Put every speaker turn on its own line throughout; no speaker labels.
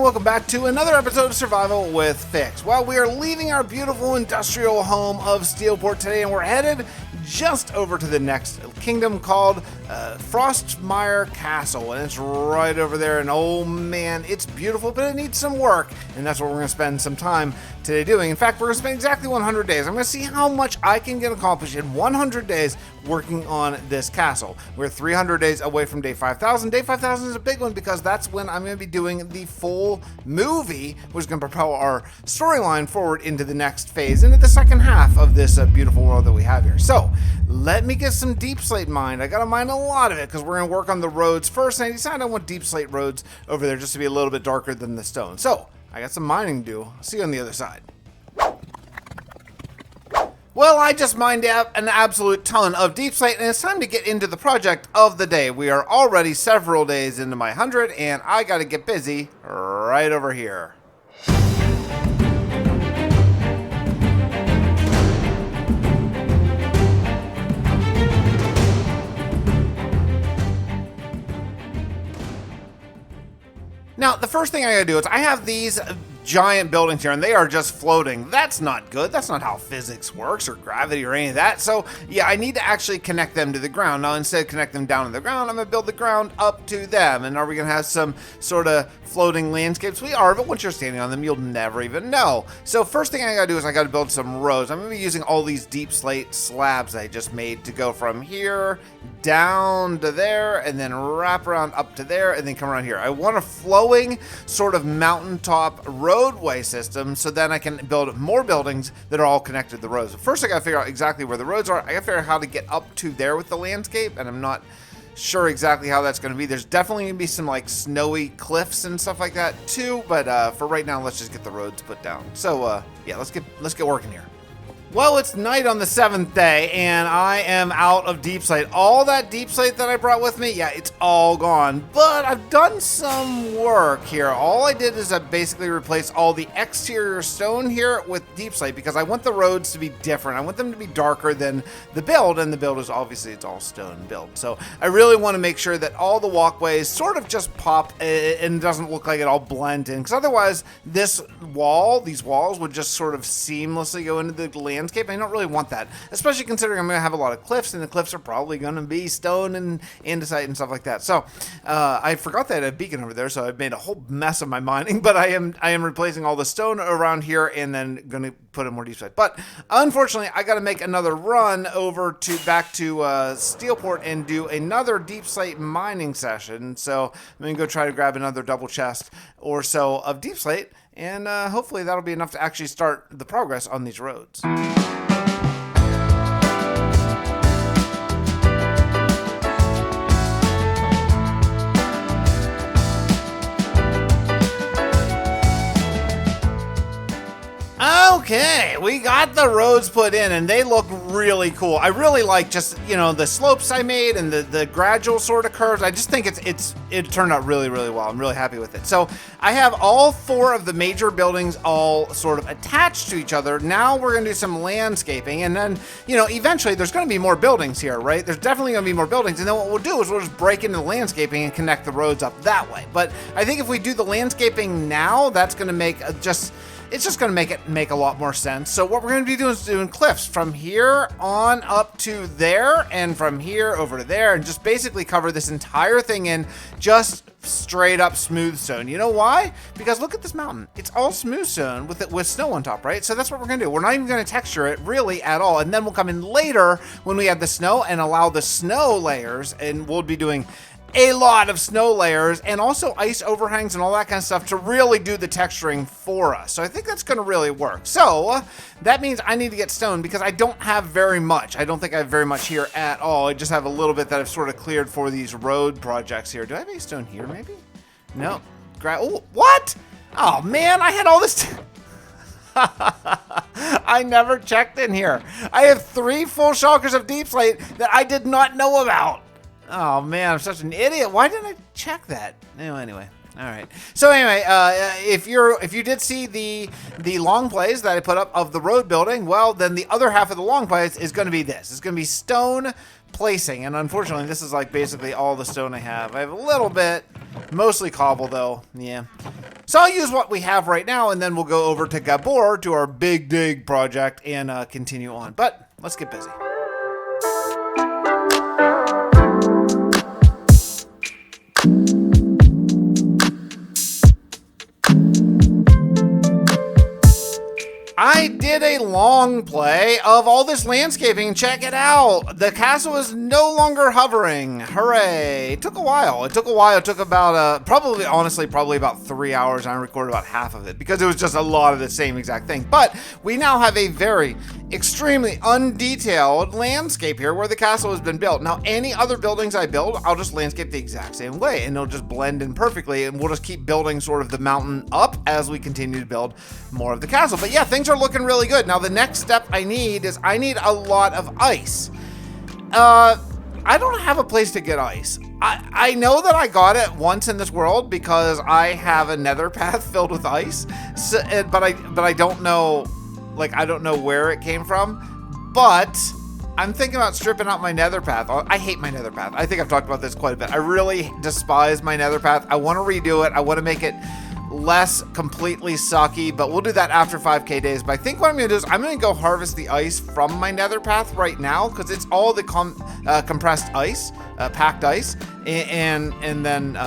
welcome back to another episode of Survival with Fix. Well, we are leaving our beautiful industrial home of Steelport today, and we're headed just over to the next kingdom called Frostmire Castle, and it's right over there, and oh man, it's beautiful, but it needs some work, and that's what we're going to spend some time today doing. In fact, we're going to spend exactly 100 days. I'm going to see how much I can get accomplished in 100 days working on this castle. We're 300 days away from day 5,000. Day 5,000 is a big one because that's when I'm going to be doing the full movie, which is going to propel our storyline forward into the next phase, into the second half of this beautiful world that we have here. So let me get some deep slate mined. I got to mine a lot of it because we're going to work on the roads first, and I decided I want deep slate roads over there just to be a little bit darker than the stone. So I got some mining to do. See you on the other side. Well, I just mined out an absolute ton of deep slate, and it's time to get into the project of the day. We are already several days into my 100, and I got to get busy right over here. Now, the first thing I gotta do is I have these giant buildings here, and they are just floating. That's not good. That's not how physics works, or gravity, or any of that. So yeah, I need to actually connect them to the ground. Now, instead of connect them down to the ground, I'm gonna build the ground up to them. And are we gonna have some sort of floating landscapes? We are, but once you're standing on them, you'll never even know. So first thing I gotta do is I gotta build some roads. I'm gonna be using all these deep slate slabs I just made to go from here down to there, and then wrap around up to there, and then come around here. I want a flowing sort of mountaintop roadway system, so then I can build more buildings that are all connected to the roads. First, I gotta figure out exactly where the roads are. I gotta figure out how to get up to there with the landscape, and I'm not sure exactly how that's gonna be. There's definitely gonna be some like snowy cliffs and stuff like that too, but for right now, let's just get the roads put down. So yeah, let's get working here. Well, it's night on the 7th day, and I am out of deep slate. All that deep slate that I brought with me, yeah, it's all gone. But I've done some work here. All I did is I basically replaced all the exterior stone here with deep slate because I want the roads to be different. I want them to be darker than the build, and the build is obviously, it's all stone build. So I really want to make sure that all the walkways sort of just pop and doesn't look like it all blend in, because otherwise these walls would just sort of seamlessly go into the landscape. I don't really want that, especially considering I'm going to have a lot of cliffs, and the cliffs are probably going to be stone and andesite and stuff like that. So I forgot that I had a beacon over there, so I've made a whole mess of my mining, but I am replacing all the stone around here and then going to put in more deep slate. But unfortunately, I got to make another run over to back to Steelport and do another deep slate mining session. So I'm going to go try to grab another double chest or so of deep slate, and hopefully that'll be enough to actually start the progress on these roads. Okay, we got the roads put in, and they look really cool. I really like just, you know, the slopes I made and the gradual sort of curves. I just think it turned out really, really well. I'm really happy with it. So I have all 4 of the major buildings all sort of attached to each other. Now we're going to do some landscaping, and then, you know, eventually there's going to be more buildings here, right? There's definitely going to be more buildings, and then what we'll do is we'll just break into the landscaping and connect the roads up that way. But I think if we do the landscaping now, that's going to make it's just going to make a lot more sense. So what we're going to be doing is doing cliffs from here on up to there, and from here over to there, and just basically cover this entire thing in just straight up smooth stone. You know why? Because look at this mountain. It's all smooth stone with snow on top, right? So that's what we're going to do. We're not even going to texture it really at all. And then we'll come in later when we have the snow and allow the snow layers, and we'll be doing a lot of snow layers and also ice overhangs and all that kind of stuff to really do the texturing for us. So I think that's going to really work. So that means I need to get stone because I don't have very much. I don't think I have very much here at all. I just have a little bit that I've sort of cleared for these road projects here. Do I have any stone here maybe? No. Oh, what? Oh man, I had all this. I never checked in here. I have 3 full shulkers of deep slate that I did not know about. Oh man, I'm such an idiot. Why didn't I check that? No, anyway. All right. So anyway, if you did see the long plays that I put up of the road building, well, then the other half of the long plays is going to be this. It's going to be stone placing, and unfortunately, this is like basically all the stone I have. I have a little bit Mostly cobble, though. Yeah. So I'll use what we have right now, and then we'll go over to Gabor to our big dig project and continue on. But let's get busy. I did a long play of all this landscaping. Check it out. The castle is no longer hovering. Hooray. It took a while. It took about, probably about 3 hours. And I recorded about half of it because it was just a lot of the same exact thing. But we now have a very extremely undetailed landscape here where the castle has been built. Now, any other buildings I build, I'll just landscape the exact same way and it'll just blend in perfectly. And we'll just keep building sort of the mountain up as we continue to build more of the castle. But yeah, things are looking really good. Now, the next step I need a lot of ice. I don't have a place to get ice. I know that I got it once in this world because I have a nether path filled with ice. So, but I don't know, like, I don't know where it came from. But I'm thinking about stripping out my nether path. I hate my nether path. I think I've talked about this quite a bit. I really despise my nether path. I want to redo it. I want to make it less completely sucky, but we'll do that after 5k days. But I think what I'm gonna do is I'm gonna go harvest the ice from my nether path right now because it's all the compressed ice, packed ice, and then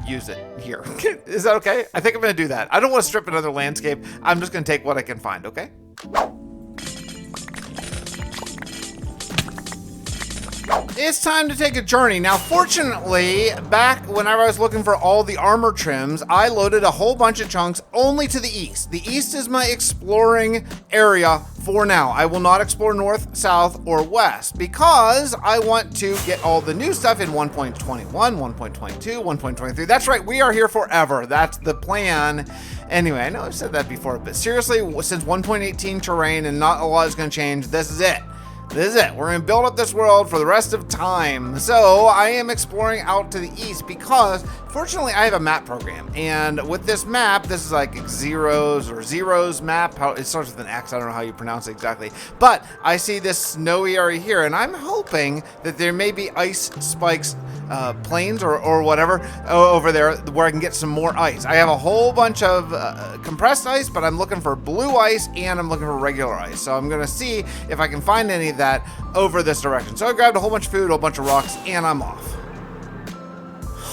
use it here. Is that okay? I think I'm gonna do that. I don't want to strip another landscape. I'm just gonna take what I can find, okay? It's time to take a journey. Now, fortunately, back whenever I was looking for all the armor trims, I loaded a whole bunch of chunks only to the east. The east is my exploring area for now. I will not explore north, south, or west because I want to get all the new stuff in 1.21, 1.22, 1.23. That's right, we are here forever. That's the plan. Anyway, I know I've said that before, but seriously, since 1.18 terrain and not a lot is going to change, this is it. This is it. We're going to build up this world for the rest of time. So I am exploring out to the east because fortunately I have a map program. And with this map, this is like Zero's map. It starts with an X. I don't know how you pronounce it exactly. But I see this snowy area here and I'm hoping that there may be ice spikes, plains or whatever over there where I can get some more ice. I have a whole bunch of compressed ice, but I'm looking for blue ice and I'm looking for regular ice. So I'm going to see if I can find any of that over this direction. So I grabbed a whole bunch of food, a whole bunch of rocks, and I'm off.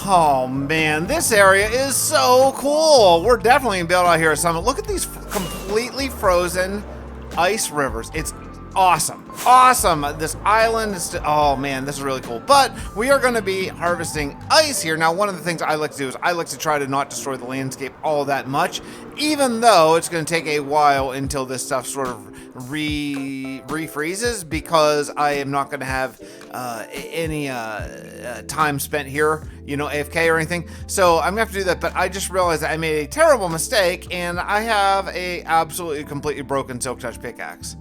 Oh man, this area is so cool. We're definitely gonna build out here at Summit. Look at these completely frozen ice rivers. It's awesome. Awesome. This island is, oh man, this is really cool. But we are going to be harvesting ice here. Now, one of the things I like to do is I like to try to not destroy the landscape all that much, even though it's going to take a while until this stuff sort of refreezes because I am not going to have any time spent here, you know, AFK or anything. So I'm gonna have to do that, but I just realized that I made a terrible mistake and I have a absolutely completely broken Silk Touch pickaxe.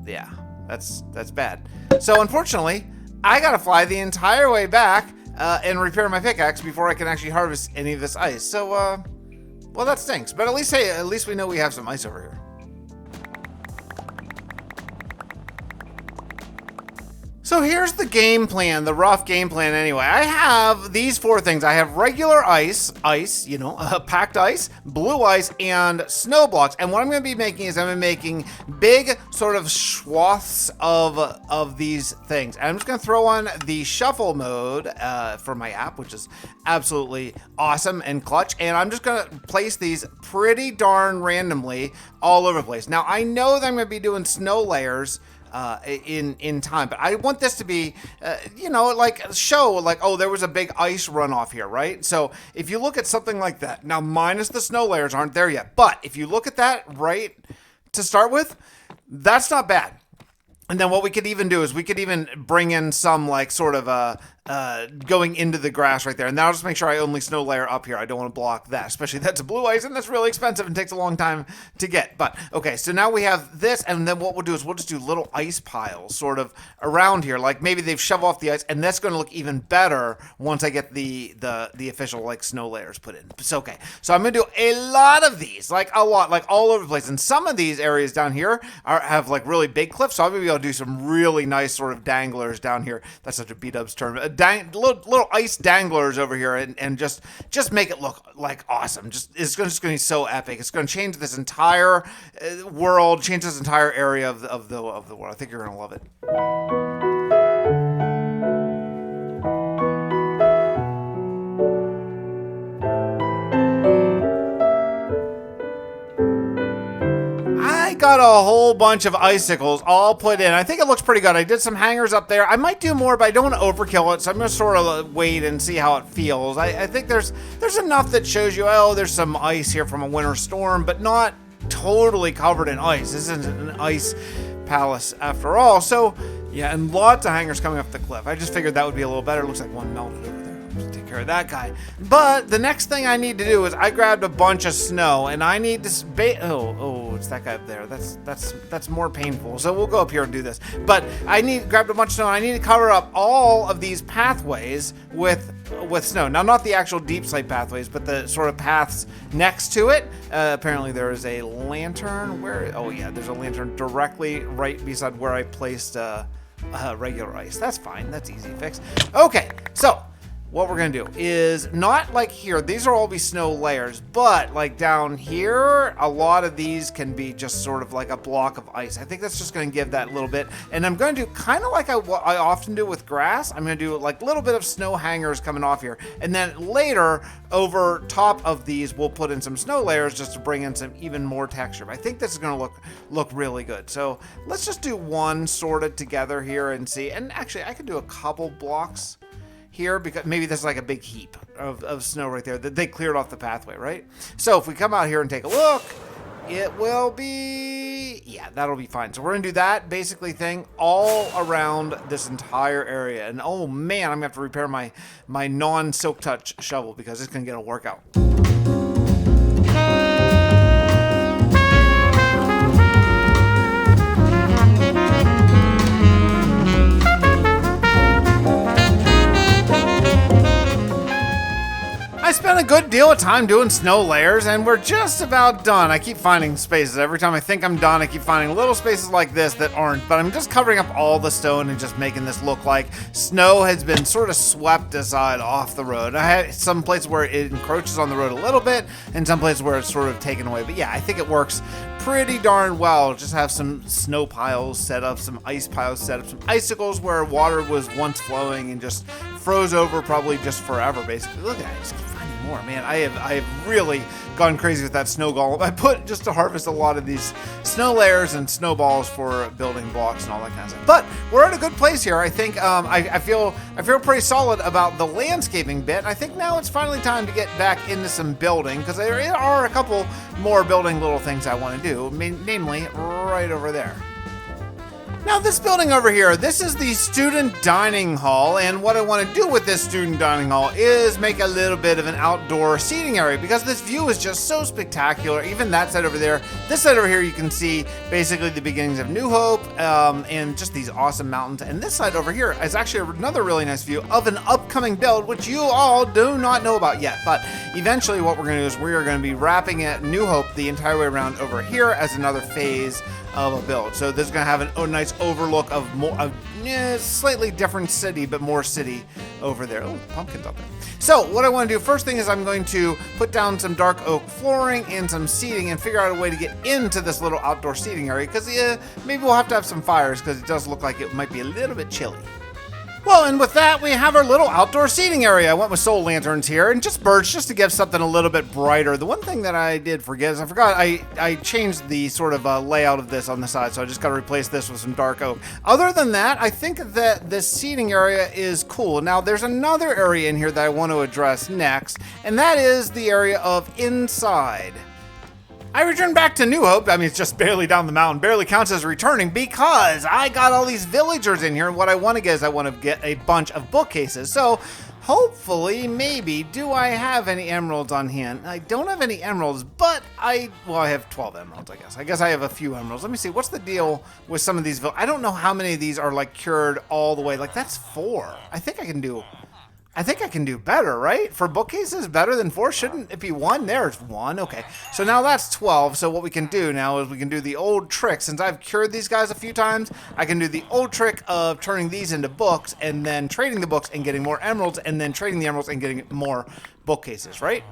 Yeah, that's bad. So unfortunately, I gotta fly the entire way back and repair my pickaxe before I can actually harvest any of this ice. So, well, that stinks. But at least, hey, at least we know we have some ice over here. So here's the game plan, the rough game plan anyway. I have these four things. I have regular ice, you know, packed ice, blue ice, and snow blocks. And what I'm going to be making is I'm going to be making big sort of swaths of these things. And I'm just going to throw on the shuffle mode for my app, which is absolutely awesome and clutch. And I'm just going to place these pretty darn randomly all over the place. Now, I know that I'm going to be doing snow layers in time, but I want this to be, you know, like show like, oh, there was a big ice runoff here, right? So if you look at something like that, now minus the snow layers aren't there yet, but if you look at that right to start with, that's not bad. And then what we could even do is we could even bring in some like sort of going into the grass right there. And then I'll just make sure I only snow layer up here. I don't want to block that, especially that's a blue ice and that's really expensive and takes a long time to get. But okay, so now we have this, and then what we'll do is we'll just do little ice piles sort of around here. Like maybe they've shoved off the ice, and that's going to look even better once I get the official like snow layers put in. It's okay. So I'm going to do a lot of these, like a lot, like all over the place. And some of these areas down here have like really big cliffs. So I'm going to be able to do some really nice sort of danglers down here. That's such a B-dubs term. little ice danglers over here and just make it look like awesome. It's just going to be so epic. It's going to change this entire world, change this entire area of the world. I think you're going to love it. Got a whole bunch of icicles all put in. I think it looks pretty good. I did some hangers up there. I might do more, but I don't want to overkill it, so I'm going to sort of wait and see how it feels. I think there's enough that shows you, oh, there's some ice here from a winter storm, but not totally covered in ice. This isn't an ice palace after all. So, yeah, and lots of hangers coming off the cliff. I just figured that would be a little better. It looks like one melted over there. Let's take care of that guy. But the next thing I need to do is I grabbed a bunch of snow, and I need to it's that guy up there. That's more painful. So we'll go up here and do this. But I grabbed a bunch of snow, and I need to cover up all of these pathways with snow. Now, not the actual deep slate pathways, but the sort of paths next to it. Apparently there is a lantern there's a lantern directly right beside where I placed regular ice. That's fine. That's easy to fix. Okay, so what we're going to do is not like here. These will all be snow layers, but like down here, a lot of these can be just sort of like a block of ice. I think that's just going to give that little bit. And I'm going to do kind of like what I often do with grass. I'm going to do like a little bit of snow hangers coming off here. And then later, over top of these, we'll put in some snow layers just to bring in some even more texture. But I think this is going to look really good. So let's just do one sorted together here and see. And actually, I could do a couple blocks here, because maybe there's like a big heap of snow right there that they cleared off the pathway, right? So if we come out here and take a look, it will be, yeah, that'll be fine. So we're gonna do that basically thing all around this entire area. And oh man, I'm gonna have to repair my non-silk touch shovel because it's gonna get a workout. I spent a good deal of time doing snow layers, and we're just about done. I keep finding spaces. Every time I think I'm done, I keep finding little spaces like this that aren't, but I'm just covering up all the stone and just making this look like snow has been sort of swept aside off the road. I have some places where it encroaches on the road a little bit, and some places where it's sort of taken away. But yeah, I think it works pretty darn well. Just have some snow piles set up, some ice piles set up, some icicles where water was once flowing and just froze over probably just forever, basically. Look at that, I just keep finding more. Man, I have really gone crazy with that snow golem. I put just to harvest a lot of these snow layers and snowballs for building blocks and all that kind of stuff. But we're at a good place here. I think I feel pretty solid about the landscaping bit. I think now it's finally time to get back into some building, because there are a couple more building little things I want to do, namely right over there. Now this building over here, this is the student dining hall, and what I want to do with this student dining hall is make a little bit of an outdoor seating area, because this view is just so spectacular. Even that side over there, this side over here, you can see basically the beginnings of New Hope and just these awesome mountains. And this side over here is actually another really nice view of an upcoming build, which you all do not know about yet. But eventually what we're going to do is we are going to be wrapping at New Hope the entire way around over here as another phase of a build. So this is going to have a nice overlook of slightly different city, but more city over there. Oh, pumpkins up there. So what I want to do first thing is I'm going to put down some dark oak flooring and some seating and figure out a way to get into this little outdoor seating area, because maybe we'll have to have some fires, because it does look like it might be a little bit chilly. Well, and with that, we have our little outdoor seating area. I went with soul lanterns here and just birch, just to give something a little bit brighter. The one thing that I did forget is I changed the sort of layout of this on the side, so I just got to replace this with some dark oak. Other than that, I think that this seating area is cool. Now, there's another area in here that I want to address next, and that is the area of inside. I returned back to New Hope. I mean, it's just barely down the mountain, barely counts as returning, because I got all these villagers in here. And what I want to get is I want to get a bunch of bookcases. So hopefully, maybe, do I have any emeralds on hand? I don't have any emeralds, but I have 12 emeralds, I guess. I guess I have a few emeralds. Let me see. What's the deal with some of these? I don't know how many of these are like cured all the way. Like, that's 4. I think I can do I think I can do better, right? For bookcases, better than 4? Shouldn't it be 1? There's 1. Okay. So now that's 12. So what we can do now is we can do the old trick. Since I've cured these guys a few times, I can do the old trick of turning these into books and then trading the books and getting more emeralds and then trading the emeralds and getting more bookcases, right?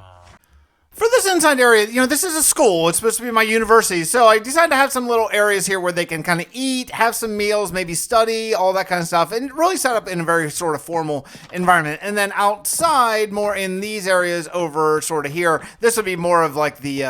For this inside area, this is a school. It's supposed to be my university. So I decided to have some little areas here where they can kind of eat, have some meals, maybe study, all that kind of stuff, and really set up in a very sort of formal environment. And then outside, more in these areas over sort of here, this would be more of like the,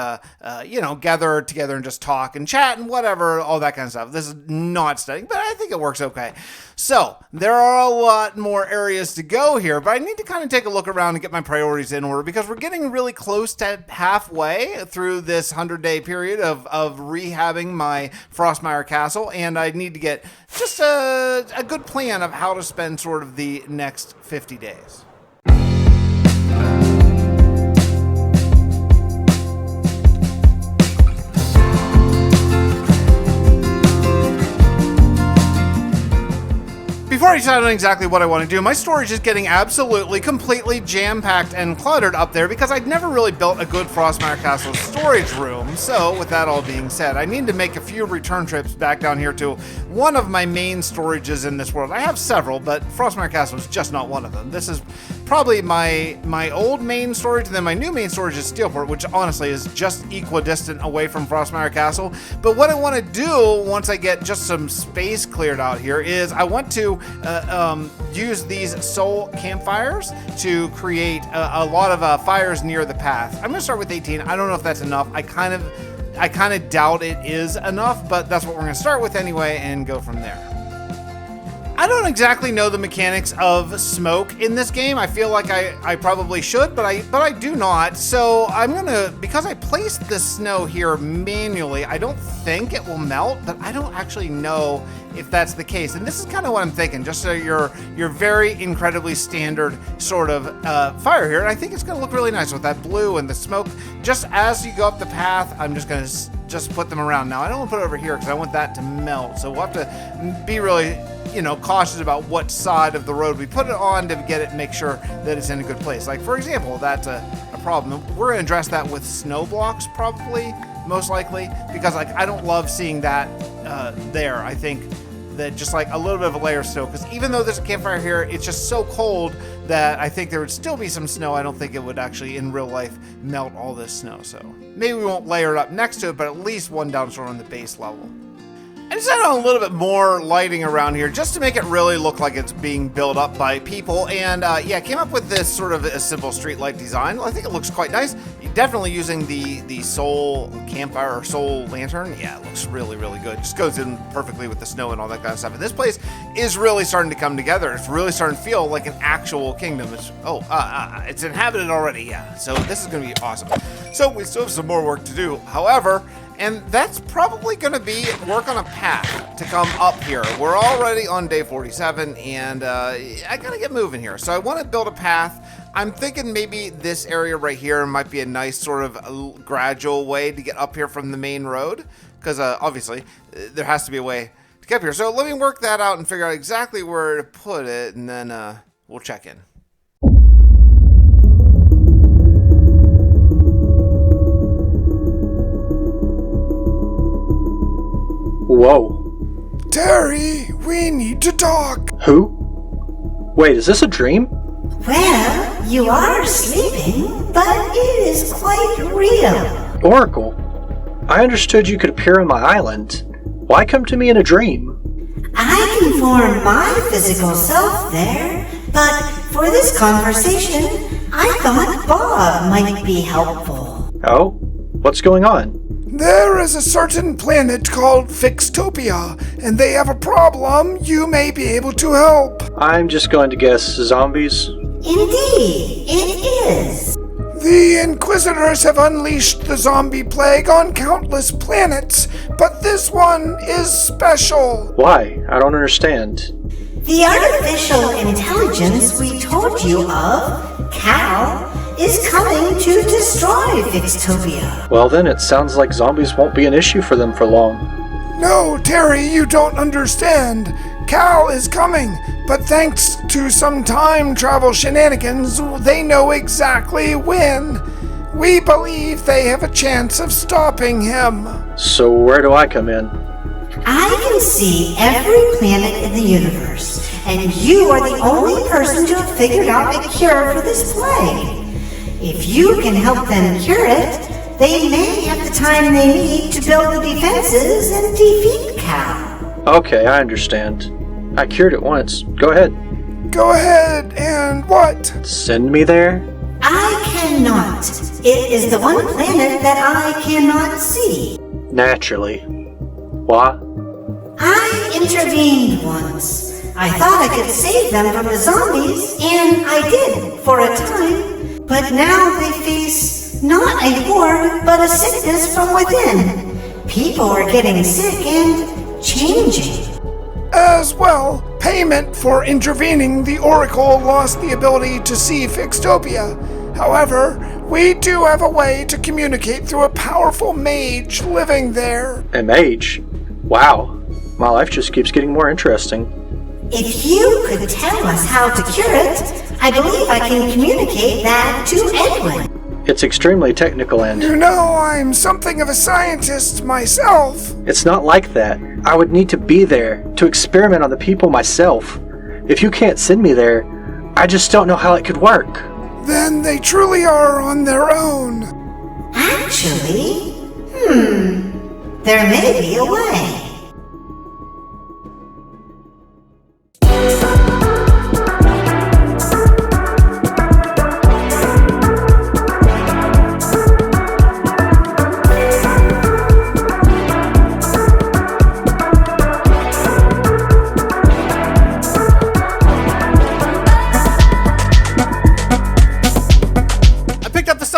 gather together and just talk and chat and whatever, all that kind of stuff. This is not studying, but I think it works okay. So there are a lot more areas to go here, but I need to kind of take a look around and get my priorities in order because we're getting really close to halfway through this 100-day period of rehabbing my Frostmire Castle, and I need to get just a good plan of how to spend sort of the next 50 days. Before I decide on exactly what I want to do, my storage is getting absolutely, completely jam-packed and cluttered up there because I'd never really built a good Frostmire Castle storage room. So, with that all being said, I need to make a few return trips back down here to one of my main storages in this world. I have several, but Frostmire Castle is just not one of them. This is probably my old main storage, and then my new main storage is Steelport, which honestly is just equidistant away from Frostmire Castle. But what I want to do once I get just some space cleared out here is I want to use these soul campfires to create a lot of fires near the path. I'm going to start with 18. I don't know if that's enough. I kind of doubt it is enough, but that's what we're going to start with anyway and go from there. I don't exactly know the mechanics of smoke in this game. I feel like I probably should, but I do not. So I'm gonna, because I placed the snow here manually, I don't think it will melt, but I don't actually know if that's the case. And this is kind of what I'm thinking, just so you're very incredibly standard sort of fire here. And I think it's gonna look really nice with that blue and the smoke. Just as you go up the path, I'm just gonna just put them around. Now I don't want to put it over here because I want that to melt. So we'll have to be really cautious about what side of the road we put it on to get it, make sure that it's in a good place. Like, for example, that's a problem. We're going to address that with snow blocks, probably, most likely, because I don't love seeing that there. I think that just like a little bit of a layer of snow, because even though there's a campfire here, it's just so cold that I think there would still be some snow. I don't think it would actually in real life melt all this snow. So maybe we won't layer it up next to it, but at least one down sort of on the base level. I decided on a little bit more lighting around here just to make it really look like it's being built up by people. And yeah, I came up with this sort of a simple street light design. I think it looks quite nice. Definitely using the soul campfire or soul lantern. Yeah, it looks really, really good. Just goes in perfectly with the snow and all that kind of stuff. And this place is really starting to come together. It's really starting to feel like an actual kingdom. It's inhabited already. Yeah, so this is going to be awesome. So we still have some more work to do. However, and that's probably going to be work on a path to come up here. We're already on day 47, and I got to get moving here. So I want to build a path. I'm thinking maybe this area right here might be a nice sort of gradual way to get up here from the main road, because obviously there has to be a way to get up here. So let me work that out and figure out exactly where to put it, and then we'll check in.
Whoa.
Terry, we need to talk.
Who? Wait, is this a dream?
Well, you are sleeping, but it is quite real.
Oracle, I understood you could appear on my island. Why come to me in a dream?
I can form my physical self there, but for this conversation, I thought Bob might be helpful.
Oh? What's going on?
There is a certain planet called Fixtopia, and they have a problem. You may be able to help.
I'm just going to guess zombies.
Indeed, it is.
The Inquisitors have unleashed the zombie plague on countless planets, but this one is special.
Why? I don't understand.
The artificial intelligence we told you of, Cal, is coming to destroy Fixtopia.
Well then, it sounds like zombies won't be an issue for them for long.
No, Terry, you don't understand. Cal is coming, but thanks to some time travel shenanigans, they know exactly when. We believe they have a chance of stopping him.
So where do I come in?
I can see every planet in the universe, and you are the only person to have figured out a cure for this plague. If you can help them cure it, they may have the time they need to build the defenses and defeat Cal.
Okay, I understand. I cured it once. Go ahead.
Go ahead, and what?
Send me there?
I cannot. It is the one planet that I cannot see.
Naturally. Why?
I intervened once. I thought I could save them from the zombies, and I did for a time. But now they face not a horde, but a sickness from within. People are getting sick and changing.
As well, payment for intervening, the Oracle lost the ability to see Fixtopia. However, we do have a way to communicate through a powerful mage living there.
A mage? Wow. My life just keeps getting more interesting.
If you could tell us how to cure it, I believe I can communicate that to Edwin.
It's extremely technical and...
You know, I'm something of a scientist myself.
It's not like that. I would need to be there to experiment on the people myself. If you can't send me there, I just don't know how it could work.
Then they truly are on their own.
Actually, there may be a way.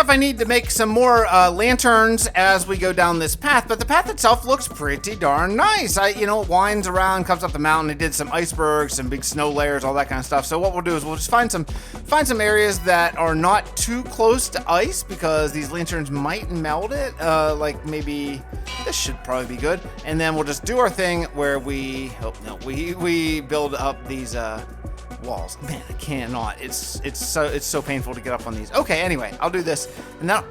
I need to make some more lanterns as we go down this path, but the path itself looks pretty darn nice. It winds around, comes up the mountain. It did some icebergs, some big snow layers, all that kind of stuff. So what we'll do is we'll just find some areas that are not too close to ice, because these lanterns might melt it. Like maybe this should probably be good. And then we'll just do our thing where we build up these walls. Man, I cannot. It's so painful to get up on these. Okay, anyway, I'll do this. And now,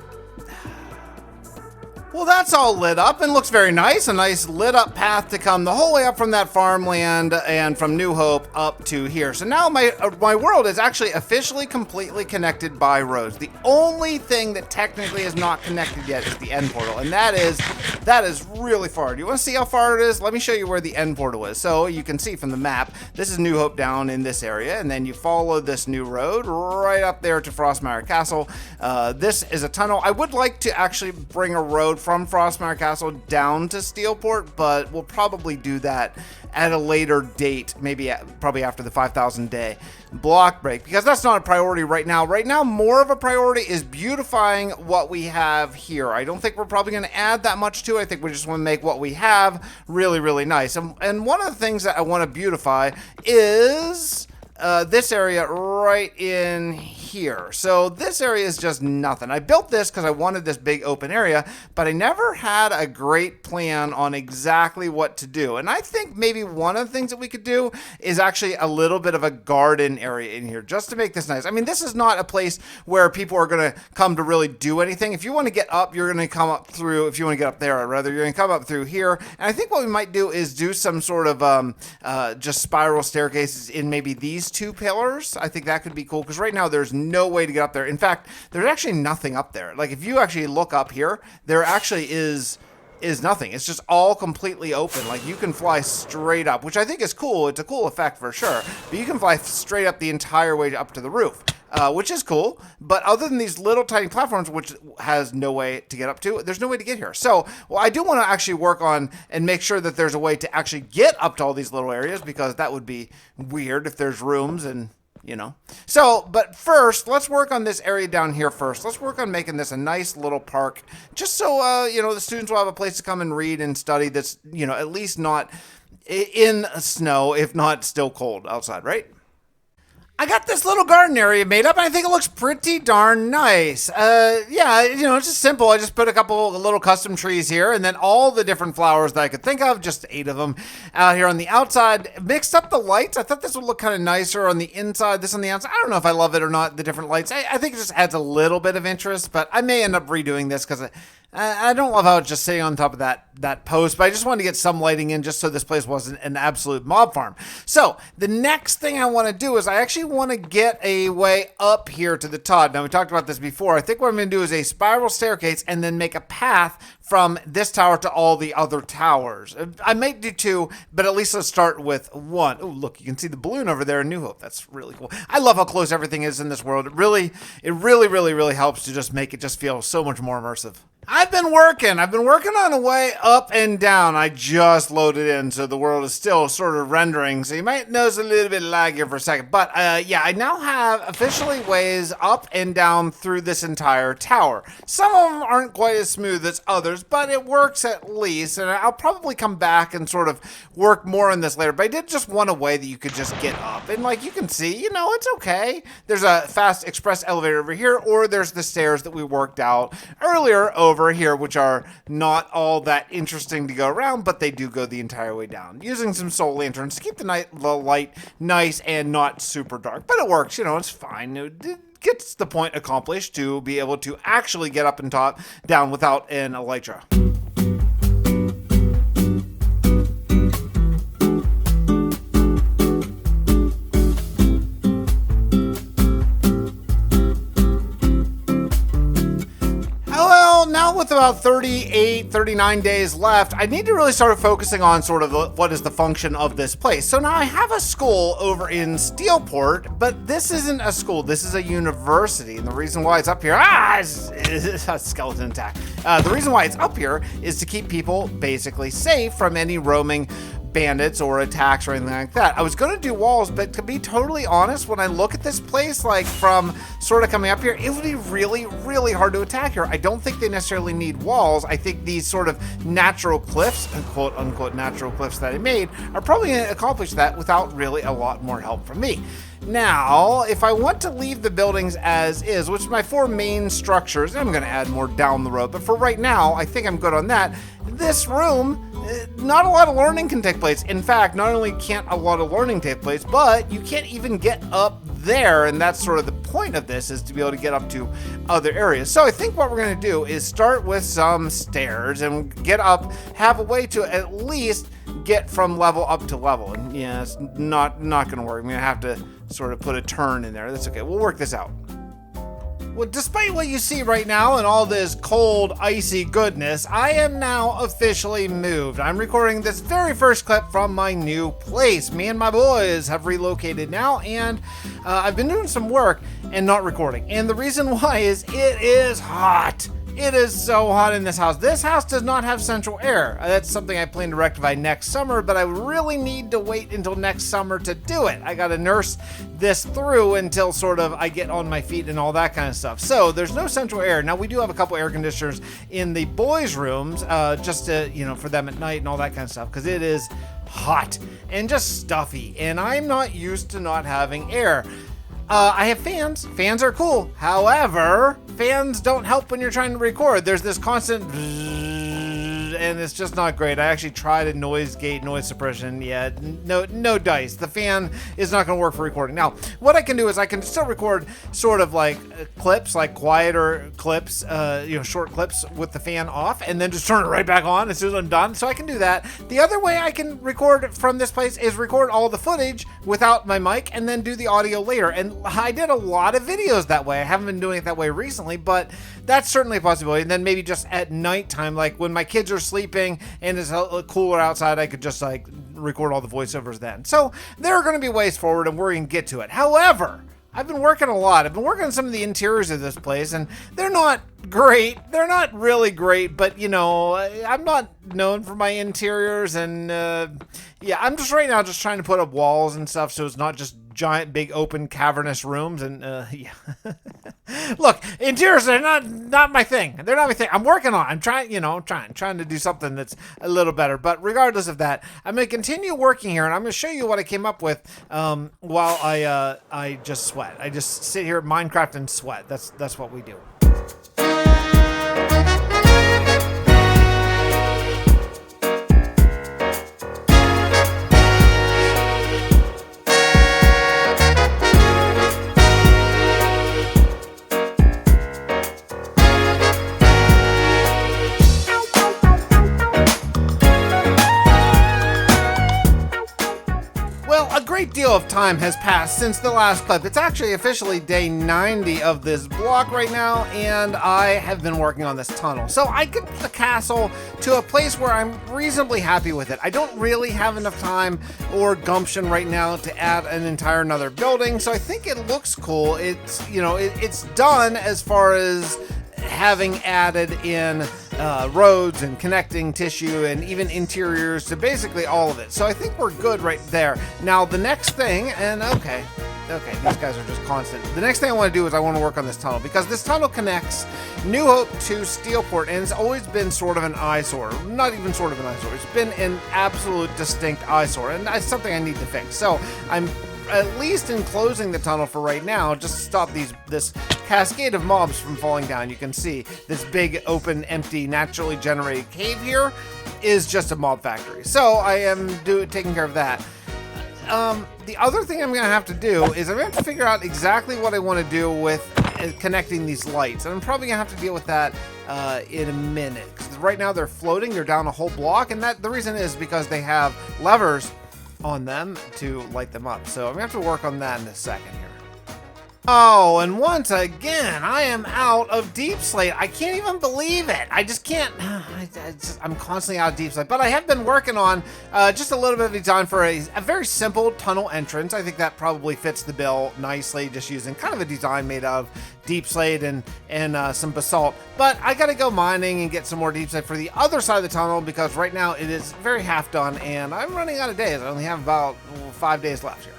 well, that's all lit up and looks very nice. A nice lit up path to come the whole way up from that farmland and from New Hope up to here. So now my world is actually officially completely connected by roads. The only thing that technically is not connected yet is the end portal, and that is really far. Do you want to see how far it is? Let me show you where the end portal is. So you can see from the map, this is New Hope down in this area, and then you follow this new road right up there to Frostmire Castle. This is a tunnel. I would like to actually bring a road from Frostmire Castle down to Steelport, but we'll probably do that at a later date, maybe probably after the 5,000 day block break, because that's not a priority right now. Right now, more of a priority is beautifying what we have here. I don't think we're probably going to add that much to it. I think we just want to make what we have really, really nice. And one of the things that I want to beautify is this area right in here. So this area is just nothing. I built this because I wanted this big open area, but I never had a great plan on exactly what to do. And I think maybe one of the things that we could do is actually a little bit of a garden area in here just to make this nice. I mean, this is not a place where people are going to come to really do anything. If you want to get up, you're going to come up through, if you want to get up there, rather, you're going to come up through here. And I think what we might do is do some sort of just spiral staircases in maybe these two pillars. I think that could be cool, because right now there's no way to get up there. In fact, there's actually nothing up there. Like, if you actually look up here, there actually is nothing. It's just all completely open. Like, you can fly straight up, which I think is cool. It's a cool effect for sure. But you can fly straight up the entire way up to the roof, which is cool. But other than these little tiny platforms, which has no way to get up to, there's no way to get here. So, well, I do want to actually work on and make sure that there's a way to actually get up to all these little areas, because that would be weird if there's rooms and, So, but first, let's work on this area down here first. Let's work on making this a nice little park, just so, the students will have a place to come and read and study that's, at least not in snow, if not still cold outside, right? I got this little garden area made up, and I think it looks pretty darn nice. Yeah, it's just simple. I just put a couple little custom trees here, and then all the different flowers that I could think of, just 8 of them out here on the outside. Mixed up the lights. I thought this would look kind of nicer on the inside, this on the outside. I don't know if I love it or not, the different lights. I think it just adds a little bit of interest, but I may end up redoing this because I don't love how it's just sitting on top of that post, but I just wanted to get some lighting in just so this place wasn't an absolute mob farm. So the next thing I want to do is I actually want to get a way up here to the top. Now, we talked about this before. I think what I'm going to do is a spiral staircase and then make a path from this tower to all the other towers. I might do 2, but at least let's start with 1. Oh, look, you can see the balloon over there in New Hope. That's really cool. I love how close everything is in this world. It really helps to just make it just feel so much more immersive. I've been working on a way up and down. I just loaded in, so the world is still sort of rendering, so you might notice a little bit of lag here for a second. But yeah, I now have officially ways up and down through this entire tower. Some of them aren't quite as smooth as others, but it works at least, and I'll probably come back and sort of work more on this later. But I did just want a way that you could just get up, and like you can see, it's okay. There's a fast express elevator over here, or there's the stairs that we worked out earlier over here, which are not all that interesting to go around, but they do go the entire way down, using some soul lanterns to keep the light nice and not super dark. But it works, it's fine. It gets the point accomplished to be able to actually get up and down without an elytra. Now with about 39 days left, I need to really start focusing on sort of what is the function of this place. So now I have a school over in Steelport, but this isn't a school. This is a university. And the reason why it's up here, is a skeleton attack. The reason why it's up here is to keep people basically safe from any roaming bandits or attacks or anything like that. I was going to do walls, but to be totally honest, when I look at this place, like from sort of coming up here, it would be really hard to attack here. I don't think they necessarily need walls. I think these sort of natural cliffs, quote unquote natural cliffs that I made, are probably going to accomplish that without really a lot more help from me. Now, if I want to leave the buildings as is, which is my 4 main structures, I'm going to add more down the road, but for right now, I think I'm good on that. This room, not a lot of learning can take place. In fact, not only can't a lot of learning take place, but you can't even get up there, and that's sort of the point of this, is to be able to get up to other areas. So I think what we're going to do is start with some stairs and get up, have a way to at least get from level up to level. And yeah, it's not going to work. I'm going to have to sort of put a turn in there. That's okay. We'll work this out. Well, despite what you see right now and all this cold, icy goodness, I am now officially moved. I'm recording this very first clip from my new place. Me and my boys have relocated now, and I've been doing some work and not recording. And the reason why is it is hot. It is so hot in this house. This house does not have central air. That's something I plan to rectify next summer, but I really need to wait until next summer to do it. I gotta nurse this through until sort of I get on my feet and all that kind of stuff. So there's no central air. Now we do have a couple air conditioners in the boys' rooms, just to, for them at night and all that kind of stuff, because it is hot and just stuffy, and I'm not used to not having air. I have fans. Fans are cool. However, fans don't help when you're trying to record. There's this constant and it's just not great. I actually tried a noise gate, noise suppression. Yeah, no dice. The fan is not going to work for recording. Now, what I can do is I can still record sort of like clips, like quieter clips, short clips with the fan off, and then just turn it right back on as soon as I'm done. So I can do that. The other way I can record from this place is record all the footage without my mic and then do the audio later. And I did a lot of videos that way. I haven't been doing it that way recently, but that's certainly a possibility. And then maybe just at nighttime, like when my kids are sleeping and it's cooler outside, I could just like record all the voiceovers then. So there are going to be ways forward, and we're going to get to it. However, I've been working a lot. I've been working on some of the interiors of this place, and they're not great. They're not really great, but I'm not known for my interiors, and I'm just right now just trying to put up walls and stuff so it's not just giant, big, open, cavernous rooms. And yeah, look, interiors are not my thing. They're not my thing. I'm working on it. I'm trying to do something that's a little better. But regardless of that, I'm going to continue working here, and I'm going to show you what I came up with while I just sweat. I just sit here at Minecraft and sweat. That's what we do. Great deal of time has passed since the last clip. It's actually officially day 90 of this block right now, and I have been working on this tunnel. So I get the castle to a place where I'm reasonably happy with it. I don't really have enough time or gumption right now to add an entire another building, so I think it looks cool. It's, it's done as far as having added in roads and connecting tissue and even interiors to basically all of it. So I think we're good right there. Now the next thing, and okay, these guys are just constant. The next thing I want to do is I want to work on this tunnel, because this tunnel connects New Hope to Steelport, and it's always been sort of an eyesore. Not even sort of an eyesore. It's been an absolute distinct eyesore, and that's something I need to fix. So I'm at least enclosing the tunnel for right now, just to stop this cascade of mobs from falling down. You can see this big, open, empty, naturally generated cave here is just a mob factory. So I am taking care of that. The other thing I'm going to have to do is I'm going to have to figure out exactly what I want to do with connecting these lights. And I'm probably going to have to deal with that in a minute. 'Cause right now they're floating, they're down a whole block, and the reason is because they have levers on them to light them up. So I'm gonna have to work on that in a second here. Oh, and once again, I am out of Deep Slate. I can't even believe it. I just can't. I'm constantly out of Deep Slate. But I have been working on just a little bit of design for a very simple tunnel entrance. I think that probably fits the bill nicely, just using kind of a design made of Deep Slate and some basalt. But I gotta go mining and get some more Deep Slate for the other side of the tunnel, because right now it is very half done and I'm running out of days. I only have about 5 days left here.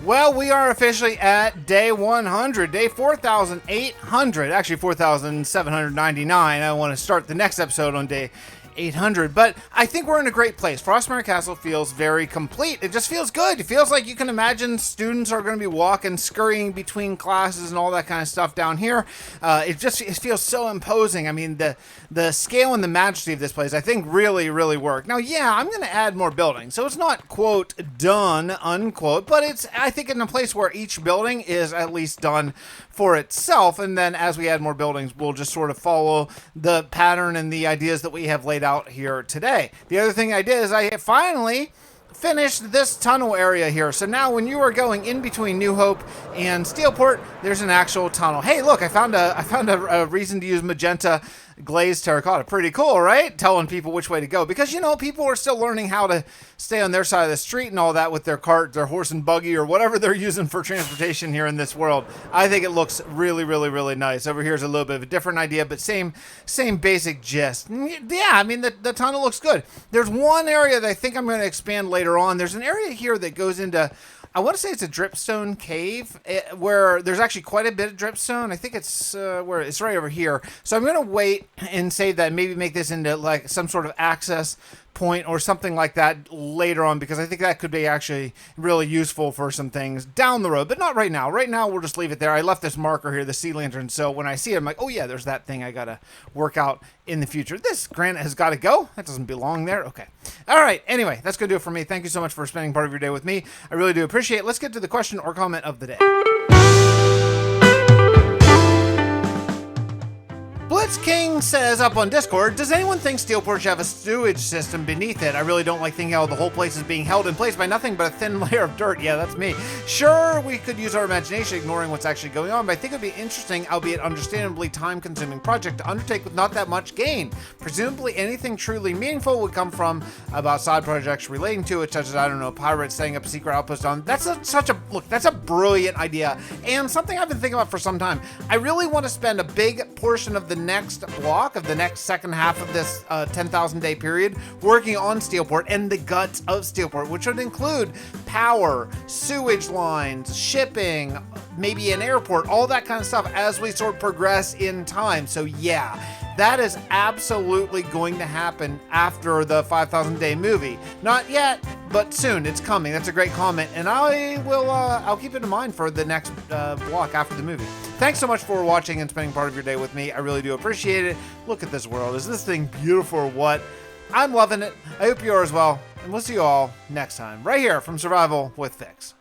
Well, we are officially at day 100, day 4,800, actually 4,799. I want to start the next episode on day 800, but I think we're in a great place. Frostmire Castle feels very complete. It just feels good. It feels like you can imagine students are going to be walking, scurrying between classes and all that kind of stuff down here. It feels so imposing. I mean, the scale and the majesty of this place, I think, really, really work. Now, yeah, I'm going to add more buildings, so it's not, quote, done, unquote, but it's, I think, in a place where each building is at least done for itself, and then as we add more buildings, we'll just sort of follow the pattern and the ideas that we have laid out here today. The other thing I did is I finally finished this tunnel area here. So now when you are going in between New Hope and Steelport, there's an actual tunnel. Hey, look, I found a reason to use magenta glazed terracotta. Pretty cool, right? Telling people which way to go, because people are still learning how to stay on their side of the street and all that with their cart, their horse and buggy, or whatever they're using for transportation here in this world. I think it looks really, really, really nice. Over here is a little bit of a different idea, but same basic gist. Yeah, I mean, the tunnel looks good. There's one area that I think I'm going to expand later on. There's an area here that goes into, I want to say it's a dripstone cave, where there's actually quite a bit of dripstone. I think it's where it's right over here. So I'm going to wait and save that, and maybe make this into like some sort of access point or something like that later on, because I think that could be actually really useful for some things down the road, but not right now. Right now, we'll just leave it there. I left this marker here, the sea lantern, so when I see it, I'm like, oh yeah, there's that thing I gotta work out in the future. This granite has got to go. That doesn't belong there. Okay. All right. Anyway, that's gonna do it for me. Thank you so much for spending part of your day with me. I really do appreciate it. Let's get to the question or comment of the day. Blitz King says up on Discord, does anyone think Steelport should have a sewage system beneath it? I really don't like thinking how the whole place is being held in place by nothing but a thin layer of dirt. Yeah, that's me. Sure, we could use our imagination ignoring what's actually going on, but I think it would be interesting, albeit understandably time-consuming project to undertake with not that much gain. Presumably anything truly meaningful would come from about side projects relating to it, such as, I don't know, pirates setting up a secret outpost on. That's a brilliant idea, and something I've been thinking about for some time. I really want to spend a big portion of the next block of the next second half of this 10,000 day period working on Steelport and the guts of Steelport, which would include power, sewage lines, shipping, maybe an airport, all that kind of stuff as we sort of progress in time. So yeah, that is absolutely going to happen after the 5,000 day movie. Not yet, but soon. It's coming. That's a great comment, and I'll keep it in mind for the next block after the movie. Thanks so much for watching and spending part of your day with me. I really do appreciate it. Look at this world. Is this thing beautiful or what? I'm loving it. I hope you are as well, and we'll see you all next time right here from Survival with Fix.